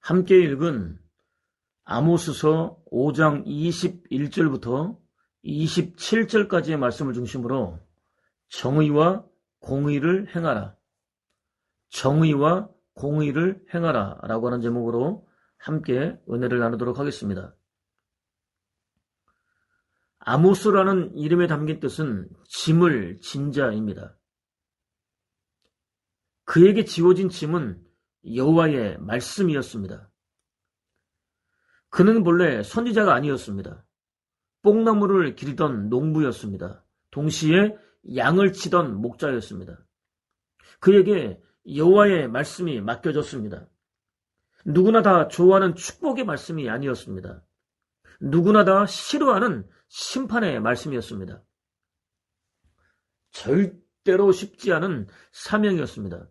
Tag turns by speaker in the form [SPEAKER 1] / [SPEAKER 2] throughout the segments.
[SPEAKER 1] 함께 읽은 아모스서 5장 21절부터 27절까지의 말씀을 중심으로 정의와 공의를 행하라. 정의와 공의를 행하라 라고 하는 제목으로 함께 은혜를 나누도록 하겠습니다. 아모스라는 이름에 담긴 뜻은 짐을 진 자입니다. 그에게 지워진 짐은 여호와의 말씀이었습니다. 그는 본래 선지자가 아니었습니다. 뽕나무를 기르던 농부였습니다. 동시에 양을 치던 목자였습니다. 그에게 여호와의 말씀이 맡겨졌습니다. 누구나 다 좋아하는 축복의 말씀이 아니었습니다. 누구나 다 싫어하는 심판의 말씀이었습니다. 절대로 쉽지 않은 사명이었습니다.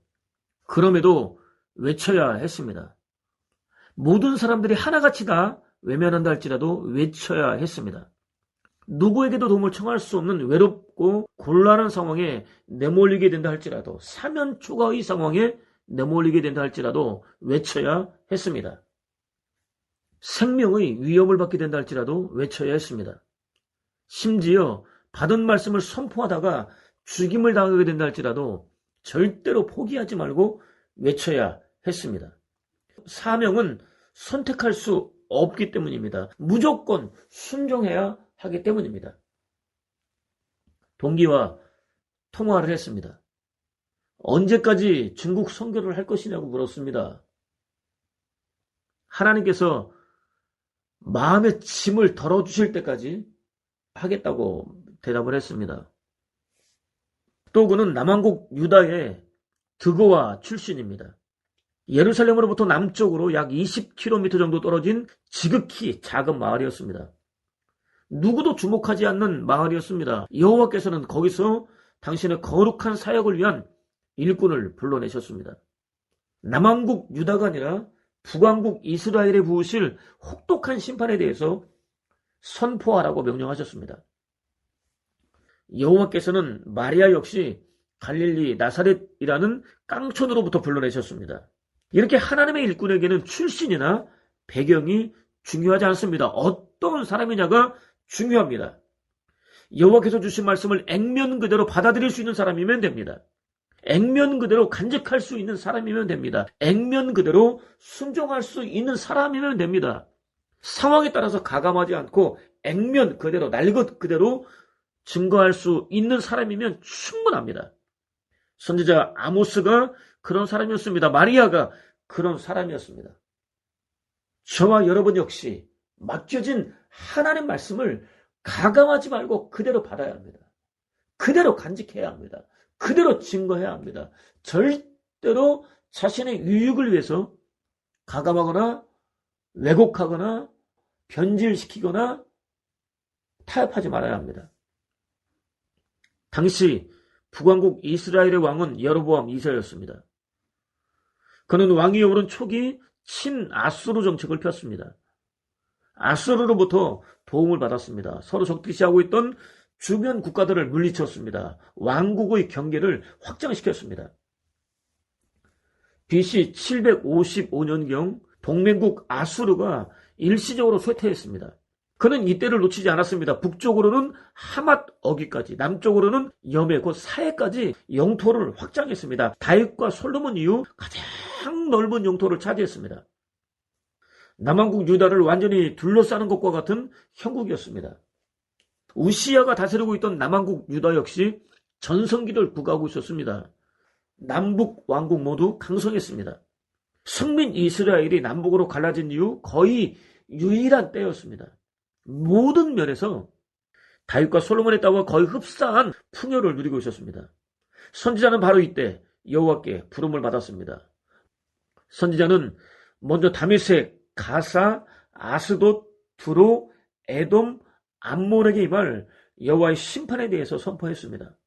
[SPEAKER 1] 그럼에도 외쳐야 했습니다. 모든 사람들이 하나같이 다 외면한다 할지라도 외쳐야 했습니다. 누구에게도 도움을 청할 수 없는 외롭고 곤란한 상황에 내몰리게 된다 할지라도, 사면 초과의 상황에 내몰리게 된다 할지라도 외쳐야 했습니다. 생명의 위협을 받게 된다 할지라도 외쳐야 했습니다. 심지어 받은 말씀을 선포하다가 죽임을 당하게 된다 할지라도 절대로 포기하지 말고 외쳐야 했습니다. 사명은 선택할 수 없기 때문입니다. 무조건 순종해야 하기 때문입니다. 동기와 통화를 했습니다. 언제까지 중국 선교를 할 것이냐고 물었습니다. 하나님께서 마음의 짐을 덜어주실 때까지 하겠다고 대답을 했습니다. 또 그는 남왕국 유다의 드고와 출신입니다. 예루살렘으로부터 남쪽으로 약 20km 정도 떨어진 지극히 작은 마을이었습니다. 누구도 주목하지 않는 마을이었습니다. 여호와께서는 거기서 당신의 거룩한 사역을 위한 일꾼을 불러내셨습니다. 남왕국 유다가 아니라 북왕국 이스라엘에 부으실 혹독한 심판에 대해서 선포하라고 명령하셨습니다. 여호와께서는 마리아 역시 갈릴리 나사렛이라는 깡촌으로부터 불러내셨습니다. 이렇게 하나님의 일꾼에게는 출신이나 배경이 중요하지 않습니다. 어떤 사람이냐가 중요합니다. 여호와께서 주신 말씀을 액면 그대로 받아들일 수 있는 사람이면 됩니다. 액면 그대로 간직할 수 있는 사람이면 됩니다. 액면 그대로 순종할 수 있는 사람이면 됩니다. 상황에 따라서 가감하지 않고 액면 그대로, 날것 그대로 증거할 수 있는 사람이면 충분합니다. 선지자 아모스가 그런 사람이었습니다. 마리아가 그런 사람이었습니다. 저와 여러분 역시 맡겨진 하나님 말씀을 가감하지 말고 그대로 받아야 합니다. 그대로 간직해야 합니다. 그대로 증거해야 합니다. 절대로 자신의 유익을 위해서 가감하거나 왜곡하거나 변질시키거나 타협하지 말아야 합니다. 당시 북왕국 이스라엘의 왕은 여로보암 2세였습니다. 그는 왕위에 오른 초기 친아수르 정책을 폈습니다. 아수르로부터 도움을 받았습니다. 서로 적대시하고 있던 주변 국가들을 물리쳤습니다. 왕국의 경계를 확장시켰습니다. BC 755년경 동맹국 아수르가 일시적으로 쇠퇴했습니다. 그는 이때를 놓치지 않았습니다. 북쪽으로는 하맛 어기까지, 남쪽으로는 여메 곧 사해까지 영토를 확장했습니다. 다윗과 솔로몬 이후 가장 넓은 영토를 차지했습니다. 남왕국 유다를 완전히 둘러싸는 것과 같은 형국이었습니다. 우시야가 다스리고 있던 남왕국 유다 역시 전성기를 구가하고 있었습니다. 남북 왕국 모두 강성했습니다. 식민 이스라엘이 남북으로 갈라진 이후 거의 유일한 때였습니다. 모든 면에서 다윗과 솔로몬의 땅과 거의 흡사한 풍요를 누리고 있었습니다. 선지자는 바로 이때 여호와께 부름을 받았습니다. 선지자는 먼저 다메섹, 가사, 아스돗, 두로, 에돔, 암몬에게 임할 여호와의 심판에 대해서 선포했습니다.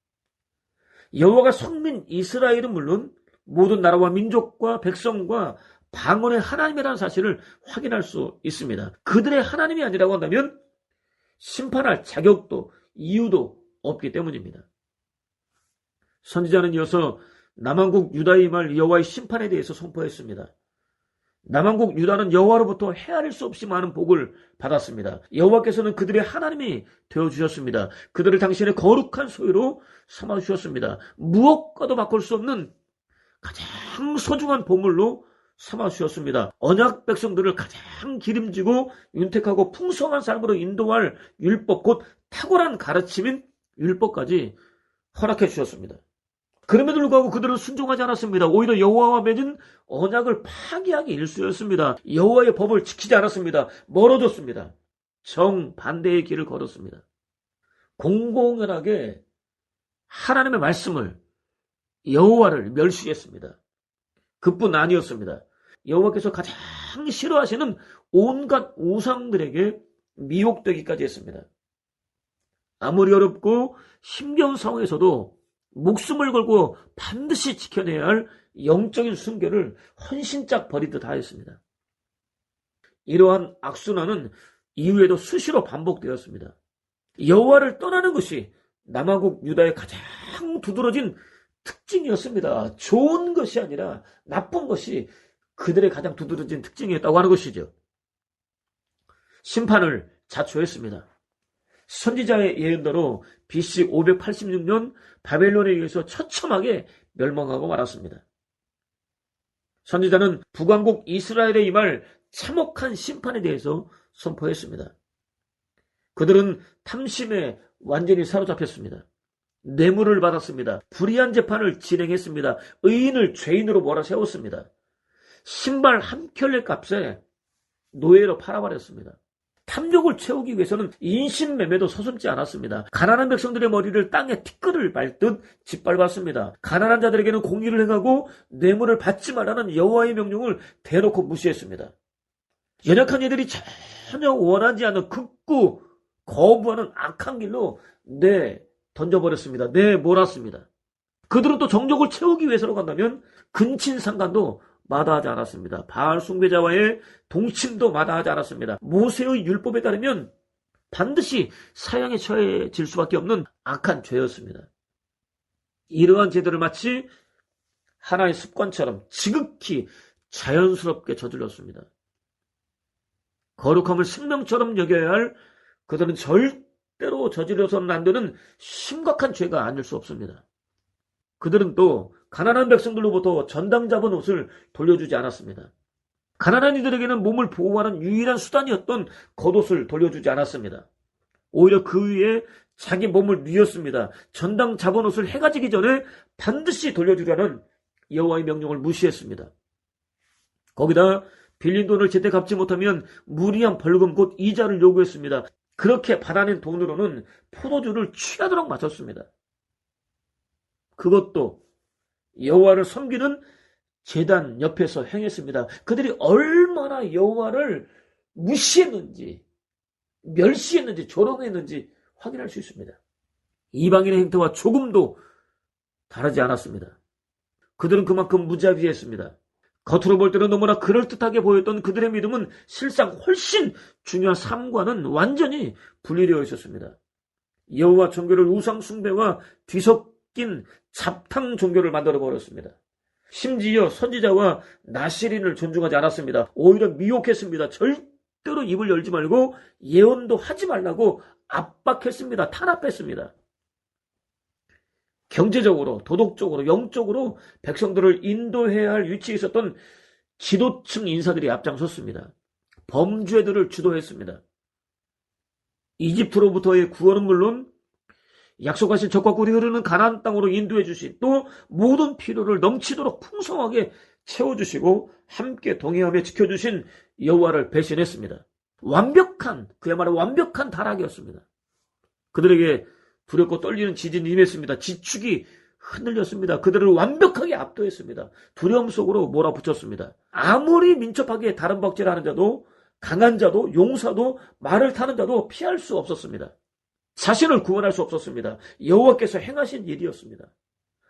[SPEAKER 1] 여호와가 성민 이스라엘은 물론 모든 나라와 민족과 백성과 방언의 하나님이라는 사실을 확인할 수 있습니다. 그들의 하나님이 아니라고 한다면 심판할 자격도 이유도 없기 때문입니다. 선지자는 이어서 남왕국 유다의 말 여호와의 심판에 대해서 선포했습니다. 남왕국 유다는 여호와로부터 헤아릴 수 없이 많은 복을 받았습니다. 여호와께서는 그들의 하나님이 되어주셨습니다. 그들을 당신의 거룩한 소유로 삼아주셨습니다. 무엇과도 바꿀 수 없는 가장 소중한 보물로 삼아주셨습니다. 언약 백성들을 가장 기름지고 윤택하고 풍성한 삶으로 인도할 율법, 곧 탁월한 가르침인 율법까지 허락해 주셨습니다. 그럼에도 불구하고 그들은 순종하지 않았습니다. 오히려 여호와와 맺은 언약을 파기하기 일쑤였습니다. 여호와의 법을 지키지 않았습니다. 멀어졌습니다. 정반대의 길을 걸었습니다. 공공연하게 하나님의 말씀을, 여호와를 멸시했습니다. 그뿐 아니었습니다. 여호와께서 가장 싫어하시는 온갖 우상들에게 미혹되기까지 했습니다. 아무리 어렵고 힘겨운 상황에서도 목숨을 걸고 반드시 지켜내야 할 영적인 순결을 헌신짝 버리듯 하였습니다. 이러한 악순환은 이후에도 수시로 반복되었습니다. 여호와를 떠나는 것이 남왕국 유다의 가장 두드러진 특징이었습니다. 좋은 것이 아니라 나쁜 것이 그들의 가장 두드러진 특징이었다고 하는 것이죠. 심판을 자초했습니다. 선지자의 예언대로 BC 586년 바벨론에 의해서 처참하게 멸망하고 말았습니다. 선지자는 북왕국 이스라엘에 임할 참혹한 심판에 대해서 선포했습니다. 그들은 탐심에 완전히 사로잡혔습니다. 뇌물을 받았습니다. 불의한 재판을 진행했습니다. 의인을 죄인으로 몰아세웠습니다. 신발 한 켤레 값에 노예로 팔아버렸습니다. 탐욕을 채우기 위해서는 인신매매도 서슴지 않았습니다. 가난한 백성들의 머리를 땅에 티끌을 밟듯 짓밟았습니다. 가난한 자들에게는 공의를 행하고 뇌물을 받지 말라는 여호와의 명령을 대놓고 무시했습니다. 연약한 이들이 전혀 원하지 않는 극구 거부하는 악한 길로 던져버렸습니다. 몰았습니다. 그들은 또 정욕을 채우기 위해서로 간다면 근친상간도 마다하지 않았습니다. 바알 숭배자와의 동침도 마다하지 않았습니다. 모세의 율법에 따르면 반드시 사형에 처해질 수밖에 없는 악한 죄였습니다. 이러한 죄들을 마치 하나의 습관처럼 지극히 자연스럽게 저질렀습니다. 거룩함을 생명처럼 여겨야 할 그들은 절대로 저질러서는 안 되는 심각한 죄가 아닐 수 없습니다. 그들은 또 가난한 백성들로부터 전당 잡은 옷을 돌려주지 않았습니다. 가난한 이들에게는 몸을 보호하는 유일한 수단이었던 겉옷을 돌려주지 않았습니다. 오히려 그 위에 자기 몸을 뉘었습니다. 전당 잡은 옷을 해가 지기 전에 반드시 돌려주려는 여호와의 명령을 무시했습니다. 거기다 빌린 돈을 제때 갚지 못하면 무리한 벌금 곧 이자를 요구했습니다. 그렇게 받아낸 돈으로는 포도주를 취하도록 마셨습니다. 그것도 여호와를 섬기는 제단 옆에서 행했습니다. 그들이 얼마나 여호와를 무시했는지, 멸시했는지, 조롱했는지 확인할 수 있습니다. 이방인의 행태와 조금도 다르지 않았습니다. 그들은 그만큼 무자비했습니다. 겉으로 볼 때는 너무나 그럴듯하게 보였던 그들의 믿음은 실상 훨씬 중요한 삶과는 완전히 분리되어 있었습니다. 여호와 종교를 우상 숭배와 뒤섞인 잡탕 종교를 만들어버렸습니다. 심지어 선지자와 나시린을 존중하지 않았습니다. 오히려 미혹했습니다. 절대로 입을 열지 말고 예언도 하지 말라고 압박했습니다. 탄압했습니다. 경제적으로, 도덕적으로, 영적으로 백성들을 인도해야 할 위치에 있었던 지도층 인사들이 앞장섰습니다. 범죄들을 주도했습니다. 이집트로부터의 구원은 물론 약속하신 적과 꿀이 흐르는 가나안 땅으로 인도해 주신, 또 모든 필요를 넘치도록 풍성하게 채워주시고 함께 동행하며 지켜주신 여호와를 배신했습니다. 그야말로 완벽한 타락이었습니다. 그들에게 두렵고 떨리는 지진이 임했습니다. 지축이 흔들렸습니다. 그들을 완벽하게 압도했습니다. 두려움 속으로 몰아붙였습니다. 아무리 민첩하게 다른 박제를 하는 자도, 강한 자도, 용사도, 말을 타는 자도 피할 수 없었습니다. 자신을 구원할 수 없었습니다. 여호와께서 행하신 일이었습니다.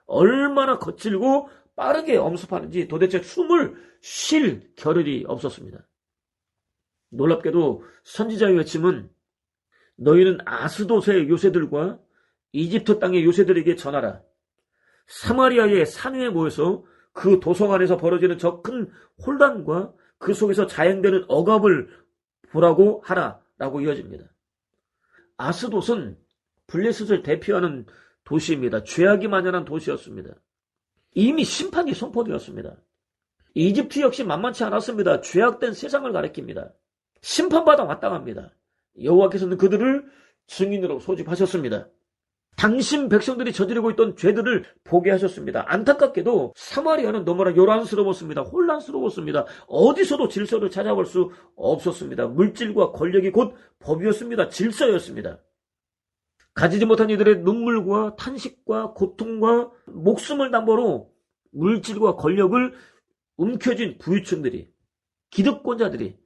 [SPEAKER 1] 얼마나 거칠고 빠르게 엄습하는지 도대체 숨을 쉴 겨를이 없었습니다. 놀랍게도 선지자의 외침은 너희는 아스돗의 요새들과 이집트 땅의 요새들에게 전하라. 사마리아의 산 위에 모여서 그 도성 안에서 벌어지는 저 큰 혼란과 그 속에서 자행되는 억압을 보라고 하라라고 이어집니다. 아스돗은 블레셋을 대표하는 도시입니다. 죄악이 만연한 도시였습니다. 이미 심판이 선포되었습니다. 이집트 역시 만만치 않았습니다. 죄악된 세상을 가리킵니다. 심판받아 마땅합니다. 여호와께서는 그들을 증인으로 소집하셨습니다. 당신 백성들이 저지르고 있던 죄들을 보게 하셨습니다. 안타깝게도 사마리아는 너무나 요란스러웠습니다. 혼란스러웠습니다. 어디서도 질서를 찾아볼 수 없었습니다. 물질과 권력이 곧 법이었습니다. 질서였습니다. 가지지 못한 이들의 눈물과 탄식과 고통과 목숨을 담보로 물질과 권력을 움켜쥔 부유층들이, 기득권자들이,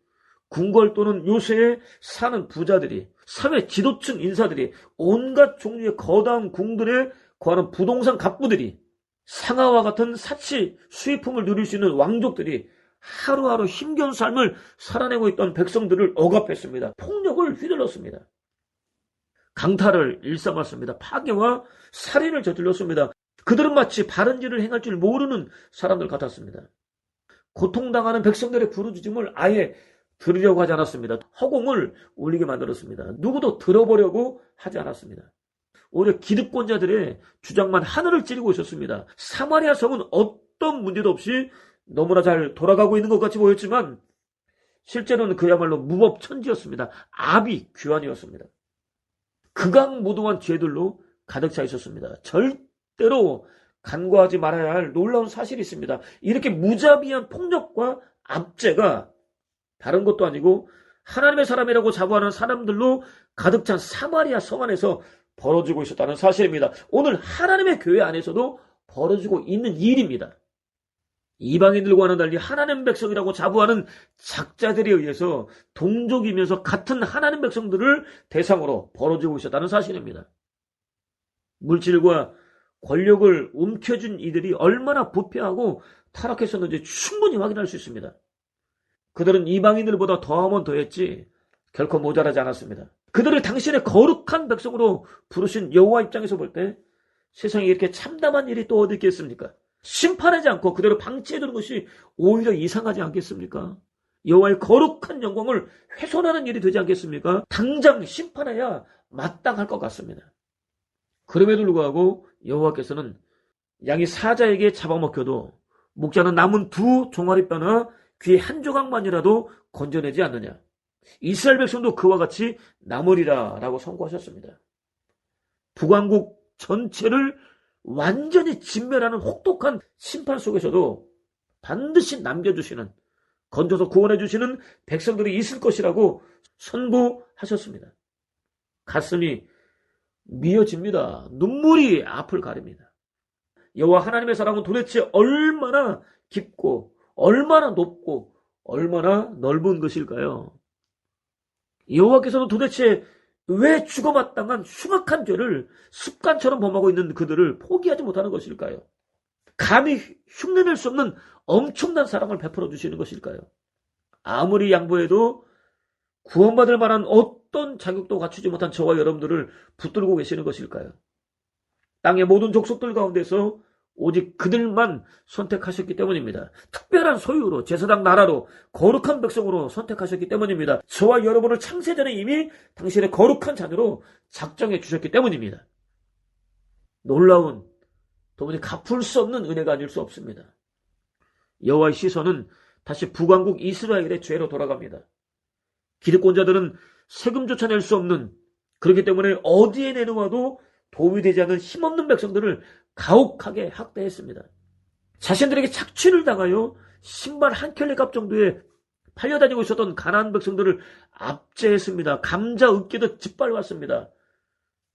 [SPEAKER 1] 궁궐 또는 요새에 사는 부자들이, 사회 지도층 인사들이, 온갖 종류의 거대한 궁들에 거하는 부동산 갑부들이, 상하와 같은 사치 수입품을 누릴 수 있는 왕족들이 하루하루 힘겨운 삶을 살아내고 있던 백성들을 억압했습니다. 폭력을 휘둘렀습니다. 강탈을 일삼았습니다. 파괴와 살인을 저질렀습니다. 그들은 마치 바른 일을 행할 줄 모르는 사람들 같았습니다. 고통당하는 백성들의 부르짖음을 아예 들으려고 하지 않았습니다. 허공을 울리게 만들었습니다. 누구도 들어보려고 하지 않았습니다. 오히려 기득권자들의 주장만 하늘을 찌르고 있었습니다. 사마리아 성은 어떤 문제도 없이 너무나 잘 돌아가고 있는 것 같이 보였지만 실제로는 그야말로 무법천지였습니다. 아비규환이었습니다. 극악무도한 죄들로 가득 차 있었습니다. 절대로 간과하지 말아야 할 놀라운 사실이 있습니다. 이렇게 무자비한 폭력과 압제가 다른 것도 아니고 하나님의 사람이라고 자부하는 사람들로 가득 찬 사마리아 성 안에서 벌어지고 있었다는 사실입니다. 오늘 하나님의 교회 안에서도 벌어지고 있는 일입니다. 이방인들과는 달리 하나님 백성이라고 자부하는 작자들에 의해서 동족이면서 같은 하나님 백성들을 대상으로 벌어지고 있었다는 사실입니다. 물질과 권력을 움켜쥔 이들이 얼마나 부패하고 타락했었는지 충분히 확인할 수 있습니다. 그들은 이방인들보다 더하면 더했지 결코 모자라지 않았습니다. 그들을 당신의 거룩한 백성으로 부르신 여호와 입장에서 볼 때 세상에 이렇게 참담한 일이 또 어디 있겠습니까? 심판하지 않고 그대로 방치해두는 것이 오히려 이상하지 않겠습니까? 여호와의 거룩한 영광을 훼손하는 일이 되지 않겠습니까? 당장 심판해야 마땅할 것 같습니다. 그럼에도 불구하고 여호와께서는 양이 사자에게 잡아먹혀도 목자는 남은 두 종아리 뼈나 귀의 한 조각만이라도 건져내지 않느냐. 이스라엘 백성도 그와 같이 남으리라 라고 선고하셨습니다. 북왕국 전체를 완전히 진멸하는 혹독한 심판 속에서도 반드시 남겨주시는, 건져서 구원해주시는 백성들이 있을 것이라고 선고하셨습니다. 가슴이 미어집니다. 눈물이 앞을 가립니다. 여호와 하나님의 사랑은 도대체 얼마나 깊고 얼마나 높고 얼마나 넓은 것일까요? 여호와께서는 도대체 왜 죽어마땅한 흉악한 죄를 습관처럼 범하고 있는 그들을 포기하지 못하는 것일까요? 감히 흉내낼 수 없는 엄청난 사랑을 베풀어 주시는 것일까요? 아무리 양보해도 구원받을 만한 어떤 자격도 갖추지 못한 저와 여러분들을 붙들고 계시는 것일까요? 땅의 모든 족속들 가운데서 오직 그들만 선택하셨기 때문입니다. 특별한 소유로, 제사장 나라로, 거룩한 백성으로 선택하셨기 때문입니다. 저와 여러분을 창세전에 이미 당신의 거룩한 자녀로 작정해 주셨기 때문입니다. 놀라운, 도무지 갚을 수 없는 은혜가 아닐 수 없습니다. 여호와의 시선은 다시 북왕국 이스라엘의 죄로 돌아갑니다. 기득권자들은 세금조차 낼 수 없는, 그렇기 때문에 어디에 내놓아도 도움이 되지 않는 힘없는 백성들을 가혹하게 학대했습니다. 자신들에게 착취를 당하여 신발 한 켤레 값 정도에 팔려다니고 있었던 가나안 백성들을 압제했습니다. 감자 으깨듯 짓밟았습니다.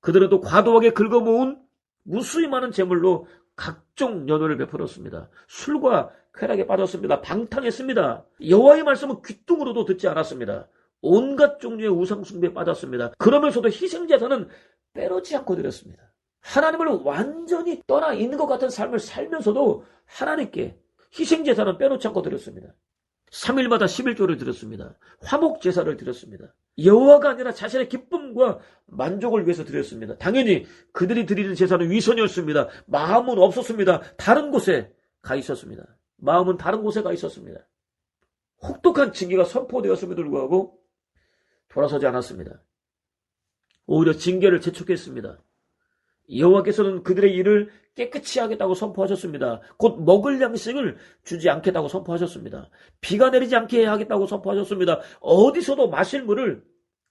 [SPEAKER 1] 그들은 또 과도하게 긁어모은 무수히 많은 재물로 각종 연호를 베풀었습니다. 술과 쾌락에 빠졌습니다. 방탕했습니다. 여호와의 말씀은 귀뚱으로도 듣지 않았습니다. 온갖 종류의 우상숭배에 빠졌습니다. 그러면서도 희생제사는 빼놓지 않고 드렸습니다. 하나님을 완전히 떠나 있는 것 같은 삶을 살면서도 하나님께 희생제사는 빼놓지 않고 드렸습니다. 3일마다 11조를 드렸습니다. 화목제사를 드렸습니다. 여호와가 아니라 자신의 기쁨과 만족을 위해서 드렸습니다. 당연히 그들이 드리는 제사는 위선이었습니다. 마음은 없었습니다. 다른 곳에 가 있었습니다. 마음은 다른 곳에 가 있었습니다. 혹독한 징계가 선포되었음에도 불구하고 돌아서지 않았습니다. 오히려 징계를 재촉했습니다. 여호와께서는 그들의 일을 깨끗이 하겠다고 선포하셨습니다. 곧 먹을 양식을 주지 않겠다고 선포하셨습니다. 비가 내리지 않게 하겠다고 선포하셨습니다. 어디서도 마실 물을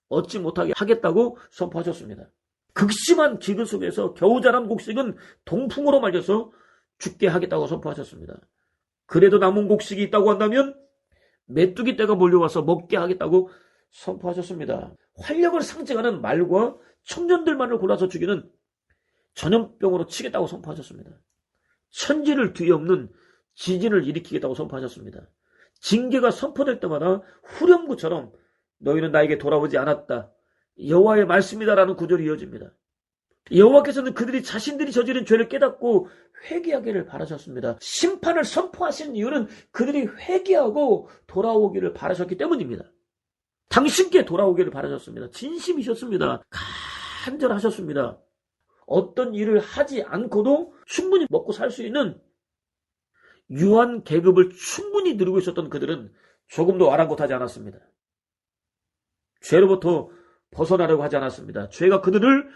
[SPEAKER 1] 얻지 못하게 하겠다고 선포하셨습니다. 극심한 기근 속에서 겨우 자란 곡식은 동풍으로 말려서 죽게 하겠다고 선포하셨습니다. 그래도 남은 곡식이 있다고 한다면 메뚜기 떼가 몰려와서 먹게 하겠다고 선포하셨습니다. 활력을 상징하는 말과 청년들만을 골라서 죽이는 전염병으로 치겠다고 선포하셨습니다. 천지를 뒤엎는 지진을 일으키겠다고 선포하셨습니다. 징계가 선포될 때마다 후렴구처럼 너희는 나에게 돌아오지 않았다. 여호와의 말씀이다라는 구절이 이어집니다. 여호와께서는 그들이 자신들이 저지른 죄를 깨닫고 회개하기를 바라셨습니다. 심판을 선포하신 이유는 그들이 회개하고 돌아오기를 바라셨기 때문입니다. 당신께 돌아오기를 바라셨습니다. 진심이셨습니다. 간절하셨습니다. 어떤 일을 하지 않고도 충분히 먹고 살 수 있는 유한 계급을 충분히 누리고 있었던 그들은 조금도 아랑곳하지 않았습니다. 죄로부터 벗어나려고 하지 않았습니다. 죄가 그들을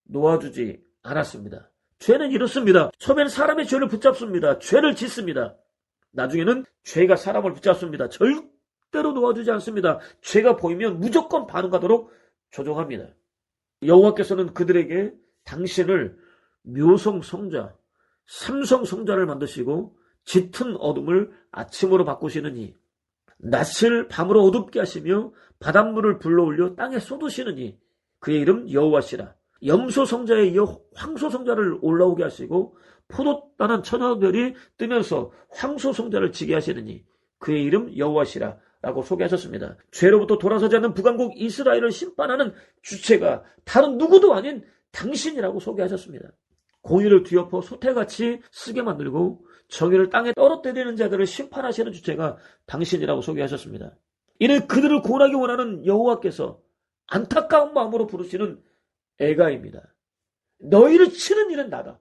[SPEAKER 1] 놓아주지 않았습니다. 죄는 이렇습니다. 처음에는 사람의 죄를 붙잡습니다. 죄를 짓습니다. 나중에는 죄가 사람을 붙잡습니다. 절대로 놓아주지 않습니다. 죄가 보이면 무조건 반응하도록 조종합니다. 여호와께서는 그들에게 당신을 묘성 성자, 삼성 성자를 만드시고 짙은 어둠을 아침으로 바꾸시느니 낮을 밤으로 어둡게 하시며 바닷물을 불러올려 땅에 쏟으시느니 그의 이름 여호와시라. 염소 성자에 이어 황소 성자를 올라오게 하시고 포도 따는 처녀들이 뜨면서 황소 성자를 지게 하시느니 그의 이름 여호와시라 라고 소개하셨습니다. 죄로부터 돌아서지 않는 북왕국 이스라엘을 심판하는 주체가 다른 누구도 아닌 당신이라고 소개하셨습니다. 공의를 뒤엎어 소태같이 쓰게 만들고 정의를 땅에 떨어뜨리는 자들을 심판하시는 주체가 당신이라고 소개하셨습니다. 이는 그들을 구원하기 원하는 여호와께서 안타까운 마음으로 부르시는 애가입니다. 너희를 치는 일은 나다.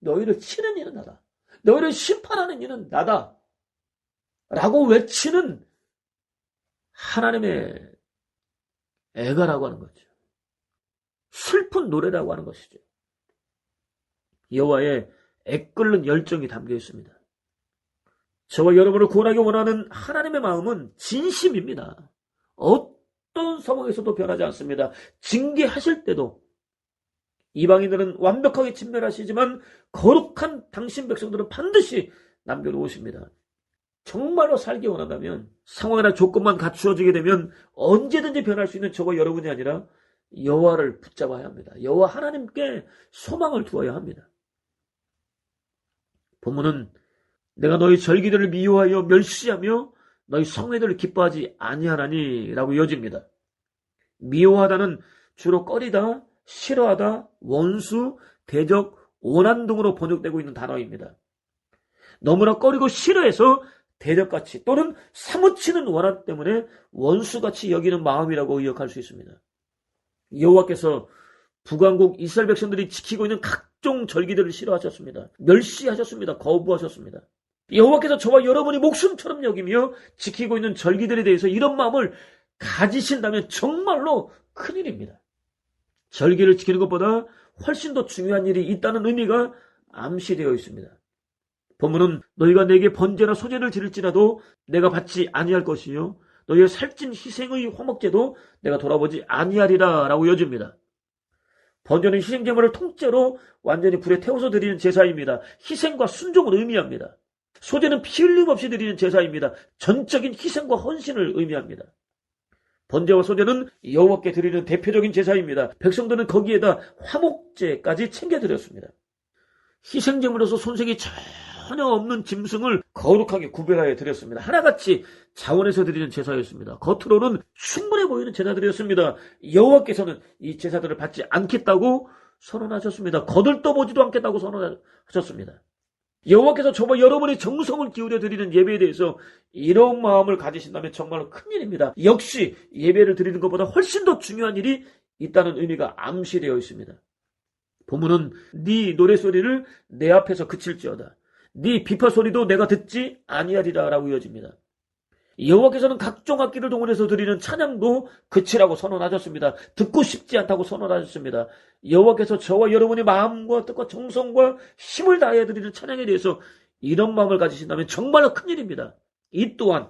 [SPEAKER 1] 너희를 치는 일은 나다. 너희를 심판하는 일은 나다. 라고 외치는 하나님의 애가라고 하는 거죠. 슬픈 노래라고 하는 것이죠. 여호와의 애끓는 열정이 담겨 있습니다. 저와 여러분을 구원하기 원하는 하나님의 마음은 진심입니다. 어떤 상황에서도 변하지 않습니다. 징계하실 때도 이방인들은 완벽하게 진멸하시지만 거룩한 당신 백성들은 반드시 남겨놓으십니다. 정말로 살기 원한다면 상황이나 조건만 갖추어지게 되면 언제든지 변할 수 있는 저와 여러분이 아니라 여호와를 붙잡아야 합니다. 여호와 하나님께 소망을 두어야 합니다. 본문은 내가 너희 절기들을 미워하여 멸시하며 너희 성회들을 기뻐하지 아니하나니 라고 이어집니다. 미워하다는 주로 꺼리다, 싫어하다, 원수, 대적, 원한 등으로 번역되고 있는 단어입니다. 너무나 꺼리고 싫어해서 대적같이 또는 사무치는 원한 때문에 원수같이 여기는 마음이라고 의역할 수 있습니다. 여호와께서 북왕국 이스라엘 백성들이 지키고 있는 각종 절기들을 싫어하셨습니다. 멸시하셨습니다. 거부하셨습니다. 여호와께서 저와 여러분이 목숨처럼 여기며 지키고 있는 절기들에 대해서 이런 마음을 가지신다면 정말로 큰일입니다. 절기를 지키는 것보다 훨씬 더 중요한 일이 있다는 의미가 암시되어 있습니다. 본문은 너희가 내게 번제나 소제를 지를지라도 내가 받지 아니할 것이요 너희의 살찐 희생의 화목제도 내가 돌아보지 아니하리라 라고 이어집니다. 번제는 희생제물을 통째로 완전히 불에 태워서 드리는 제사입니다. 희생과 순종을 의미합니다. 소제는 피 흘림 없이 드리는 제사입니다. 전적인 희생과 헌신을 의미합니다. 번제와 소제는 여호와께 드리는 대표적인 제사입니다. 백성들은 거기에다 화목제까지 챙겨드렸습니다. 희생제물에서 손색이 전혀 없는 짐승을 거룩하게 구별하여 드렸습니다. 하나같이 자원해서 드리는 제사였습니다. 겉으로는 충분해 보이는 제사들이었습니다. 여호와께서는 이 제사들을 받지 않겠다고 선언하셨습니다. 거들떠보지도 않겠다고 선언하셨습니다. 여호와께서 저와 여러분의 정성을 기울여 드리는 예배에 대해서 이런 마음을 가지신다면 정말로 큰일입니다. 역시 예배를 드리는 것보다 훨씬 더 중요한 일이 있다는 의미가 암시되어 있습니다. 본문은 네 노래소리를 내 앞에서 그칠지어다. 네 비파 소리도 내가 듣지 아니하리라 라고 이어집니다. 여호와께서는 각종 악기를 동원해서 드리는 찬양도 그치라고 선언하셨습니다. 듣고 싶지 않다고 선언하셨습니다. 여호와께서 저와 여러분의 마음과 뜻과 정성과 힘을 다해 드리는 찬양에 대해서 이런 마음을 가지신다면 정말로 큰일입니다. 이 또한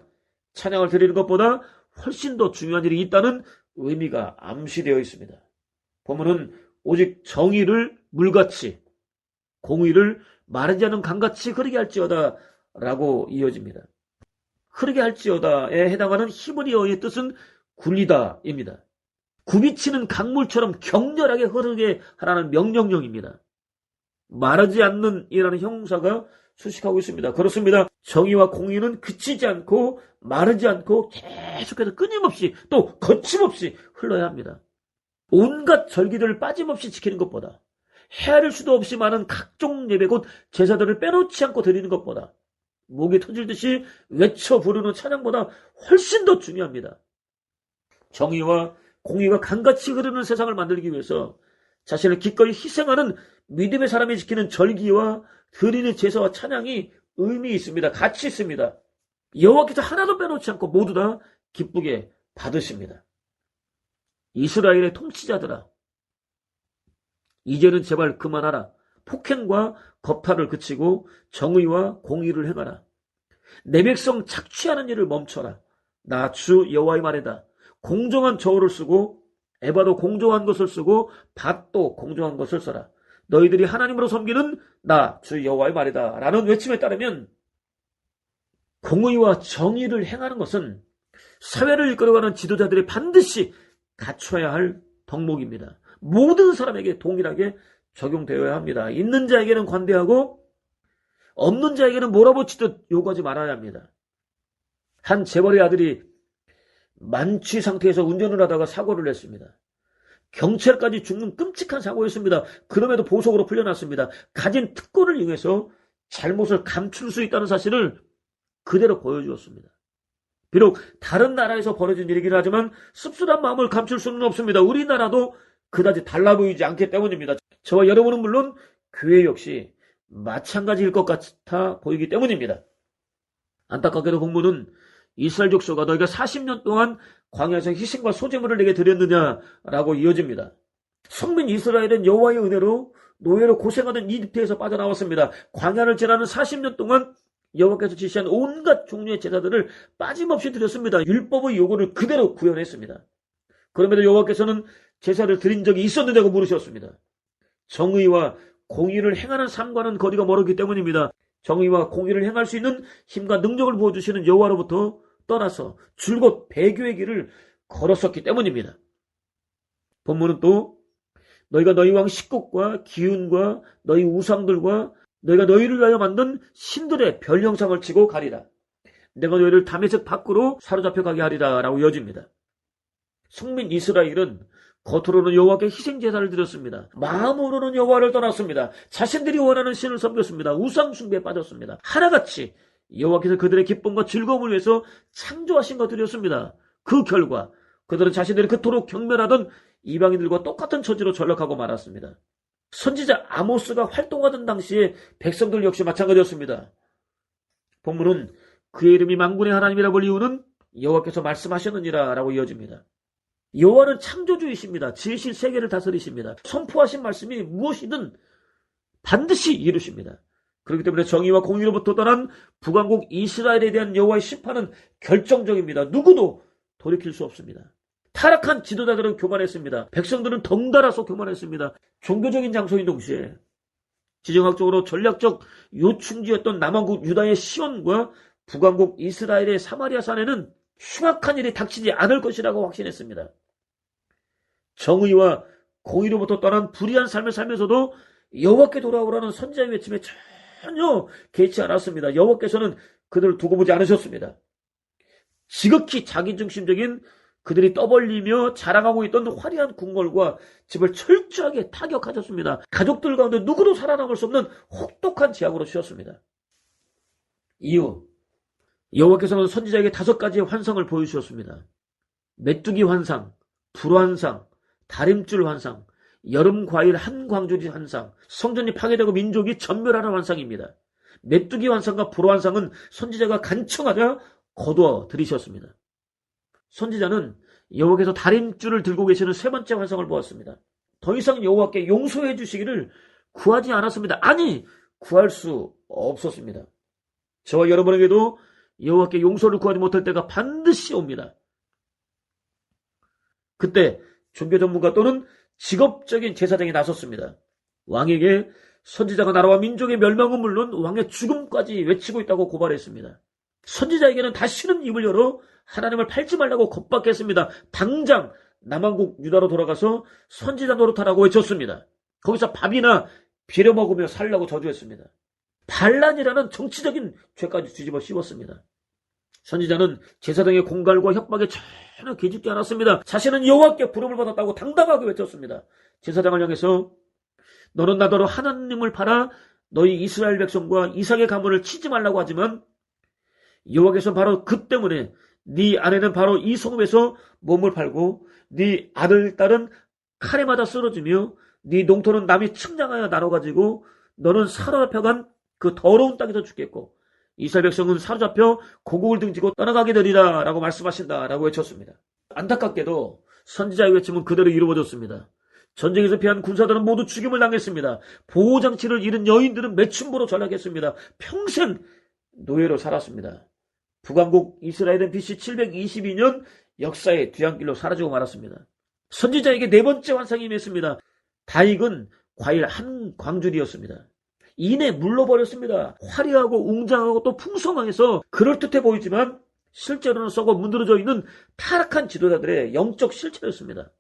[SPEAKER 1] 찬양을 드리는 것보다 훨씬 더 중요한 일이 있다는 의미가 암시되어 있습니다. 본문은 오직 정의를 물같이 공의를 마르지 않은 강같이 흐르게 할지어다 라고 이어집니다. 흐르게 할지어다에 해당하는 히브리어의 뜻은 굴리다입니다. 굽이치는 강물처럼 격렬하게 흐르게 하라는 명령령입니다. 마르지 않는 이라는 형용사가 수식하고 있습니다. 그렇습니다. 정의와 공의는 그치지 않고 마르지 않고 계속해서 끊임없이 또 거침없이 흘러야 합니다. 온갖 절기들을 빠짐없이 지키는 것보다 헤아릴 수도 없이 많은 각종 예배 곧 제사들을 빼놓지 않고 드리는 것보다 목이 터질 듯이 외쳐 부르는 찬양보다 훨씬 더 중요합니다. 정의와 공의가 강같이 흐르는 세상을 만들기 위해서 자신을 기꺼이 희생하는 믿음의 사람이 지키는 절기와 드리는 제사와 찬양이 의미 있습니다. 가치 있습니다. 여호와께서 하나도 빼놓지 않고 모두 다 기쁘게 받으십니다. 이스라엘의 통치자들아, 이제는 제발 그만하라. 폭행과 겁탈을 그치고 정의와 공의를 행하라. 내 백성 착취하는 일을 멈춰라. 나 주 여호와의 말이다. 공정한 저울을 쓰고 에바도 공정한 것을 쓰고 밭도 공정한 것을 써라. 너희들이 하나님으로 섬기는 나 주 여호와의 말이다 라는 외침에 따르면 공의와 정의를 행하는 것은 사회를 이끌어가는 지도자들이 반드시 갖춰야 할 덕목입니다. 모든 사람에게 동일하게 적용되어야 합니다. 있는 자에게는 관대하고 없는 자에게는 몰아붙이듯 요구하지 말아야 합니다. 한 재벌의 아들이 만취 상태에서 운전을 하다가 사고를 냈습니다. 경찰까지 죽는 끔찍한 사고였습니다. 그럼에도 보석으로 풀려났습니다. 가진 특권을 이용해서 잘못을 감출 수 있다는 사실을 그대로 보여주었습니다. 비록 다른 나라에서 벌어진 일이긴 하지만 씁쓸한 마음을 감출 수는 없습니다. 우리나라도 그다지 달라 보이지 않기 때문입니다. 저와 여러분은 물론 교회 역시 마찬가지일 것 같아 보이기 때문입니다. 안타깝게도 본문은 이스라엘 족속아 너희가 40년 동안 광야에서 희생과 소제물을 내게 드렸느냐라고 이어집니다. 성민 이스라엘은 여호와의 은혜로 노예로 고생하던 이집트에서 빠져나왔습니다. 광야를 지나는 40년 동안 여호와께서 지시한 온갖 종류의 제사들을 빠짐없이 드렸습니다. 율법의 요구를 그대로 구현했습니다. 그럼에도 여호와께서는 제사를 드린 적이 있었느냐고 물으셨습니다. 정의와 공의를 행하는 삶과는 거리가 멀었기 때문입니다. 정의와 공의를 행할 수 있는 힘과 능력을 부어주시는 여호와로부터 떠나서 줄곧 배교의 길을 걸었었기 때문입니다. 본문은 또 너희가 너희 왕 식국과 기운과 너희 우상들과 너희가 너희를 위하여 만든 신들의 별 형상을 치고 가리라. 내가 너희를 다메섹 밖으로 사로잡혀 가게 하리라 라고 이어집니다. 성민 이스라엘은 겉으로는 여호와께 희생제사를 드렸습니다. 마음으로는 여호와를 떠났습니다. 자신들이 원하는 신을 섬겼습니다. 우상 숭배에 빠졌습니다. 하나같이 여호와께서 그들의 기쁨과 즐거움을 위해서 창조하신 것들이었습니다. 그 결과 그들은 자신들이 그토록 경멸하던 이방인들과 똑같은 처지로 전락하고 말았습니다. 선지자 아모스가 활동하던 당시에 백성들 역시 마찬가지였습니다. 본문은 그의 이름이 만군의 하나님이라 불릴 이유는 여호와께서 말씀하셨느니라 라고 이어집니다. 여호와는 창조주이십니다. 지으신 세계를 다스리십니다. 선포하신 말씀이 무엇이든 반드시 이루십니다. 그렇기 때문에 정의와 공의로부터 떠난 북왕국 이스라엘에 대한 여호와의 심판은 결정적입니다. 누구도 돌이킬 수 없습니다. 타락한 지도자들은 교만했습니다. 백성들은 덩달아서 교만했습니다. 종교적인 장소인 동시에 지정학적으로 전략적 요충지였던 남왕국 유다의 시온과 북왕국 이스라엘의 사마리아 산에는 흉악한 일이 닥치지 않을 것이라고 확신했습니다. 정의와 공의로부터 떠난 불의한 삶을 살면서도 여호와께 돌아오라는 선지자의 외침에 전혀 개의치 않았습니다. 여호와께서는 그들을 두고 보지 않으셨습니다. 지극히 자기중심적인 그들이 떠벌리며 자랑하고 있던 화려한 궁궐과 집을 철저하게 타격하셨습니다. 가족들 가운데 누구도 살아남을 수 없는 혹독한 재앙으로 씌웠습니다. 이후 여호와께서는 선지자에게 5가지의 환상을 보여주셨습니다. 메뚜기 환상, 불환상, 다림줄 환상, 여름 과일 한 광주리 환상, 성전이 파괴되고 민족이 전멸하는 환상입니다. 메뚜기 환상과 불환상은 선지자가 간청하자 거두어 들이셨습니다. 선지자는 여호와께서 다림줄을 들고 계시는 세 번째 환상을 보았습니다. 더 이상 여호와께 용서해 주시기를 구하지 않았습니다. 아니, 구할 수 없었습니다. 저와 여러분에게도 여호와께 용서를 구하지 못할 때가 반드시 옵니다. 그때 종교 전문가 또는 직업적인 제사장이 나섰습니다. 왕에게 선지자가 나라와 민족의 멸망은 물론 왕의 죽음까지 외치고 있다고 고발했습니다. 선지자에게는 다시는 입을 열어 하나님을 팔지 말라고 겁박했습니다. 당장 남왕국 유다로 돌아가서 선지자 노릇하라고 외쳤습니다. 거기서 밥이나 비려 먹으며 살라고 저주했습니다. 반란이라는 정치적인 죄까지 뒤집어 씌웠습니다. 선지자는 제사장의 공갈과 협박에 전혀 기죽지 않았습니다. 자신은 여호와께 부름을 받았다고 당당하게 외쳤습니다. 제사장을 향해서 너는 나더러 하나님을 팔아 너희 이스라엘 백성과 이삭의 가문을 치지 말라고 하지만 여호와께서 바로 그 때문에 네 아내는 바로 이 성읍에서 몸을 팔고 네 아들 딸은 칼에 맞아 쓰러지며 네 농토는 남이 측량하여 나눠가지고 너는 사로잡혀간 그 더러운 땅에서 죽겠고 이스라엘 백성은 사로잡혀 고국을 등지고 떠나가게 되리라 라고 말씀하신다 라고 외쳤습니다. 안타깝게도 선지자의 외침은 그대로 이루어졌습니다. 전쟁에서 피한 군사들은 모두 죽임을 당했습니다. 보호장치를 잃은 여인들은 매춘부로 전락했습니다. 평생 노예로 살았습니다. 북왕국 이스라엘은 BC 722년 역사의 뒤안길로 사라지고 말았습니다. 선지자에게 네 번째 환상이 임했습니다. 다익은 과일 한 광줄이었습니다. 이내 물러버렸습니다. 화려하고 웅장하고 또 풍성해서 그럴듯해 보이지만 실제로는 썩어 문드러져 있는 타락한 지도자들의 영적 실체였습니다.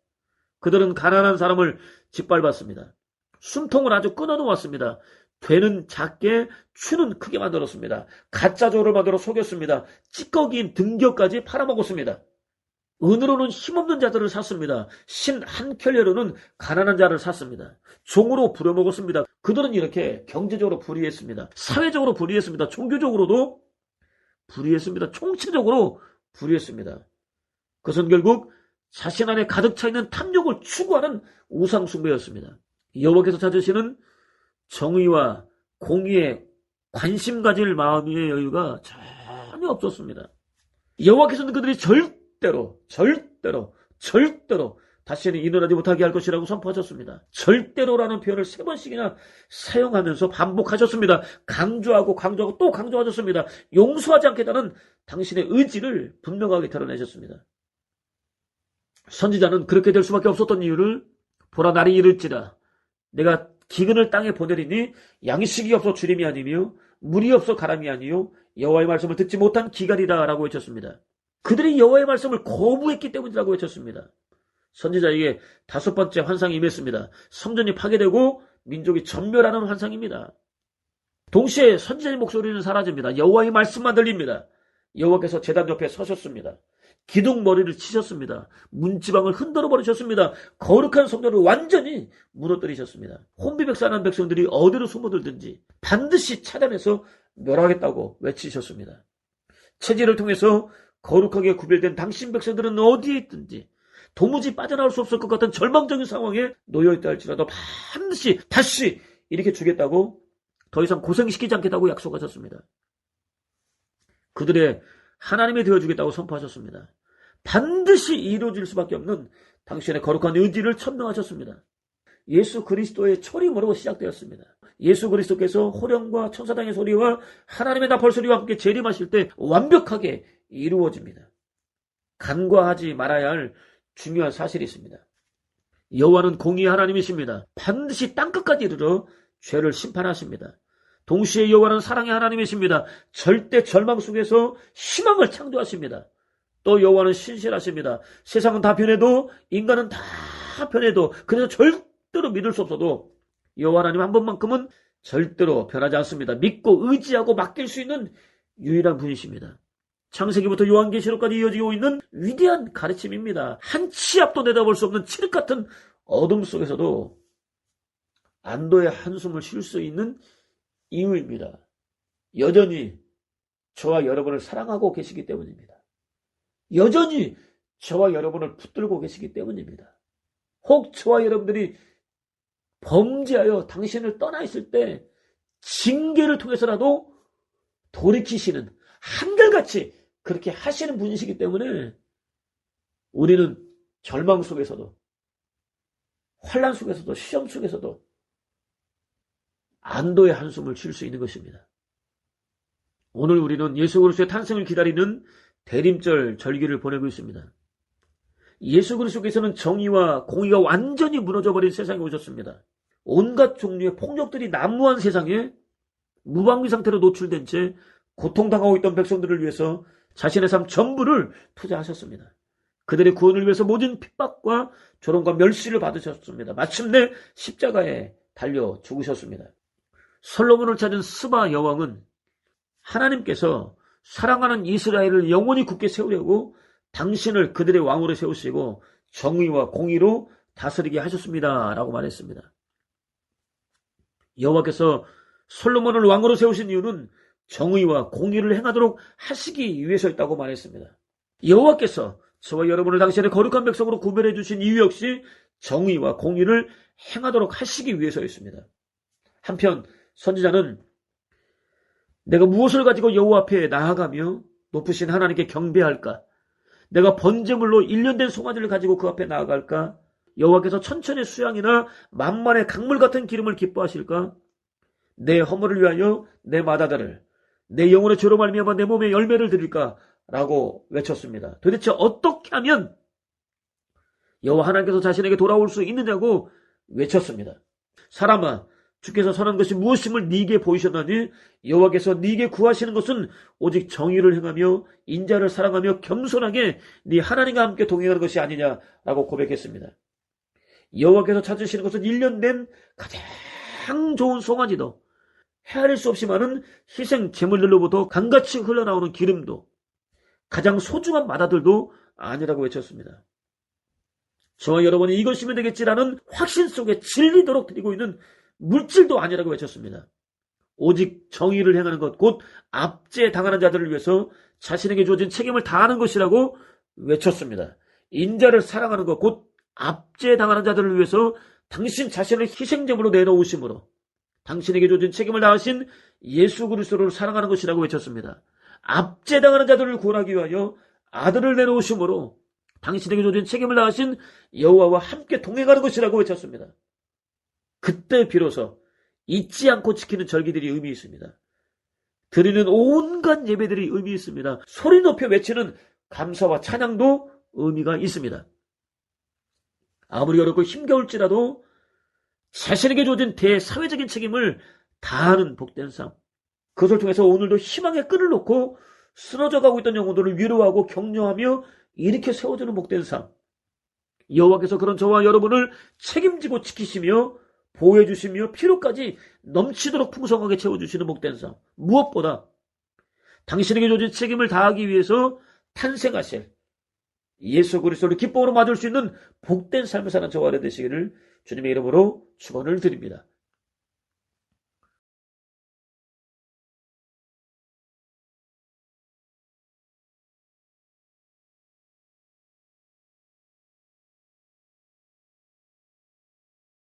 [SPEAKER 1] 그들은 가난한 사람을 짓밟았습니다. 숨통을 아주 끊어놓았습니다. 되는 작게, 추는 크게 만들었습니다. 가짜조를 만들어 속였습니다. 찌꺼기인 등겨까지 팔아먹었습니다. 은으로는 힘없는 자들을 샀습니다. 신 한 켤레로는 가난한 자를 샀습니다. 종으로 부려먹었습니다. 그들은 이렇게 경제적으로 불의했습니다. 사회적으로 불의했습니다. 종교적으로도 불의했습니다. 총체적으로 불의했습니다. 그것은 결국 자신 안에 가득 차 있는 탐욕을 추구하는 우상숭배였습니다. 여호와께서 찾으시는 정의와 공의에 관심 가질 마음의 여유가 전혀 없었습니다. 여호와께서는 그들이 절대로 다시는 일어나지 못하게 할 것이라고 선포하셨습니다. 절대로라는 표현을 3번씩이나 사용하면서 반복하셨습니다. 강조하고 또 강조하셨습니다. 용서하지 않겠다는 당신의 의지를 분명하게 드러내셨습니다. 선지자는 그렇게 될 수밖에 없었던 이유를 보라 날이 이를지라 내가 기근을 땅에 보내리니 양식이 없어 주림이 아니며 물이 없어 가람이 아니요 여호와의 말씀을 듣지 못한 기갈이다 라고 외쳤습니다. 그들이 여호와의 말씀을 거부했기 때문이라고 외쳤습니다. 선지자에게 5번째 환상이 임했습니다. 성전이 파괴되고 민족이 전멸하는 환상입니다. 동시에 선지자의 목소리는 사라집니다. 여호와의 말씀만 들립니다. 여호와께서 제단 옆에 서셨습니다. 기둥 머리를 치셨습니다. 문지방을 흔들어 버리셨습니다. 거룩한 성전을 완전히 무너뜨리셨습니다. 혼비백산한 백성들이 어디로 숨어들든지 반드시 찾아내서 멸하겠다고 외치셨습니다. 체질을 통해서 거룩하게 구별된 당신 백성들은 어디에 있든지 도무지 빠져나올 수 없을 것 같은 절망적인 상황에 놓여있다 할지라도 반드시 다시 일으켜 주겠다고 더 이상 고생시키지 않겠다고 약속하셨습니다. 그들의 하나님이 되어주겠다고 선포하셨습니다. 반드시 이루어질 수밖에 없는 당신의 거룩한 의지를 천명하셨습니다. 예수 그리스도의 초림으로 시작되었습니다. 예수 그리스도께서 호령과 천사장의 소리와 하나님의 나팔 소리와 함께 재림하실 때 완벽하게 이루어집니다. 간과하지 말아야 할 중요한 사실이 있습니다. 여호와는 공의의 하나님이십니다. 반드시 땅끝까지 이르러 죄를 심판하십니다. 동시에 여호와는 사랑의 하나님이십니다. 절대 절망 속에서 희망을 창조하십니다. 또 여호와는 신실하십니다. 세상은 다 변해도 인간은 다 변해도 그래서 절대로 믿을 수 없어도 여호와 하나님 한 번만큼은 절대로 변하지 않습니다. 믿고 의지하고 맡길 수 있는 유일한 분이십니다. 창세기부터 요한계시록까지 이어지고 있는 위대한 가르침입니다. 한 치 앞도 내다볼 수 없는 칠흑 같은 어둠 속에서도 안도의 한숨을 쉴 수 있는 이유입니다. 여전히 저와 여러분을 사랑하고 계시기 때문입니다. 여전히 저와 여러분을 붙들고 계시기 때문입니다. 혹 저와 여러분들이 범죄하여 당신을 떠나 있을 때 징계를 통해서라도 돌이키시는 한결같이 그렇게 하시는 분이시기 때문에 우리는 절망 속에서도, 환난 속에서도, 시험 속에서도 안도의 한숨을 쉴 수 있는 것입니다. 오늘 우리는 예수 그리스도의 탄생을 기다리는 대림절 절기를 보내고 있습니다. 예수 그리스도께서는 정의와 공의가 완전히 무너져버린 세상에 오셨습니다. 온갖 종류의 폭력들이 난무한 세상에 무방비 상태로 노출된 채 고통당하고 있던 백성들을 위해서 자신의 삶 전부를 투자하셨습니다. 그들의 구원을 위해서 모든 핍박과 조롱과 멸시를 받으셨습니다. 마침내 십자가에 달려 죽으셨습니다. 솔로몬을 찾은 스바 여왕은 하나님께서 사랑하는 이스라엘을 영원히 굳게 세우려고 당신을 그들의 왕으로 세우시고 정의와 공의로 다스리게 하셨습니다. 라고 말했습니다. 여호와께서 솔로몬을 왕으로 세우신 이유는 정의와 공의를 행하도록 하시기 위해서였다고 말했습니다. 여호와께서 저와 여러분을 당신의 거룩한 백성으로 구별해 주신 이유 역시 정의와 공의를 행하도록 하시기 위해서였습니다. 한편 선지자는 내가 무엇을 가지고 여호와 앞에 나아가며 높으신 하나님께 경배할까? 내가 번제물로 1년 된 송아지를 가지고 그 앞에 나아갈까? 여호와께서 천천의 수양이나 만만의 강물 같은 기름을 기뻐하실까? 내 허물을 위하여 내 마다들을, 내 영혼의 죄로 말미암아 내 몸에 열매를 드릴까? 라고 외쳤습니다. 도대체 어떻게 하면 여호와 하나님께서 자신에게 돌아올 수 있느냐고 외쳤습니다. 사람아, 주께서 선한 것이 무엇임을 네게 보이셨나니 여호와께서 네게 구하시는 것은 오직 정의를 행하며 인자를 사랑하며 겸손하게 네 하나님과 함께 동행하는 것이 아니냐라고 고백했습니다. 여호와께서 찾으시는 것은 1년 된 가장 좋은 송아지도, 헤아릴 수 없이 많은 희생 제물들로부터 강같이 흘러나오는 기름도, 가장 소중한 마다들도 아니라고 외쳤습니다. 저와 여러분이 이것이면 되겠지라는 확신 속에 질리도록 드리고 있는 물질도 아니라고 외쳤습니다. 오직 정의를 행하는 것, 곧 압제당하는 자들을 위해서 자신에게 주어진 책임을 다하는 것이라고 외쳤습니다. 인자를 사랑하는 것, 곧 압제당하는 자들을 위해서 당신 자신을 희생제물로 내놓으심으로 당신에게 주어진 책임을 다하신 예수 그리스도를 사랑하는 것이라고 외쳤습니다. 압제당하는 자들을 구원하기 위하여 아들을 내놓으심으로 당신에게 주어진 책임을 다하신 여호와와 함께 동행하는 것이라고 외쳤습니다. 그때 비로소 잊지 않고 지키는 절기들이 의미 있습니다. 드리는 온갖 예배들이 의미 있습니다. 소리 높여 외치는 감사와 찬양도 의미가 있습니다. 아무리 어렵고 힘겨울지라도 자신에게 주어진 대사회적인 책임을 다하는 복된 삶, 그것을 통해서 오늘도 희망의 끈을 놓고 쓰러져 가고 있던 영혼들을 위로하고 격려하며 일으켜 세워주는 복된 삶, 여호와께서 그런 저와 여러분을 책임지고 지키시며 보호해 주시며 피로까지 넘치도록 풍성하게 채워주시는 복된 삶, 무엇보다 당신에게 주어진 책임을 다하기 위해서 탄생하실 예수 그리스도를 기쁨으로 맞을 수 있는 복된 삶을 사는 저와 여러분 되시기를 주님의 이름으로 축원을 드립니다.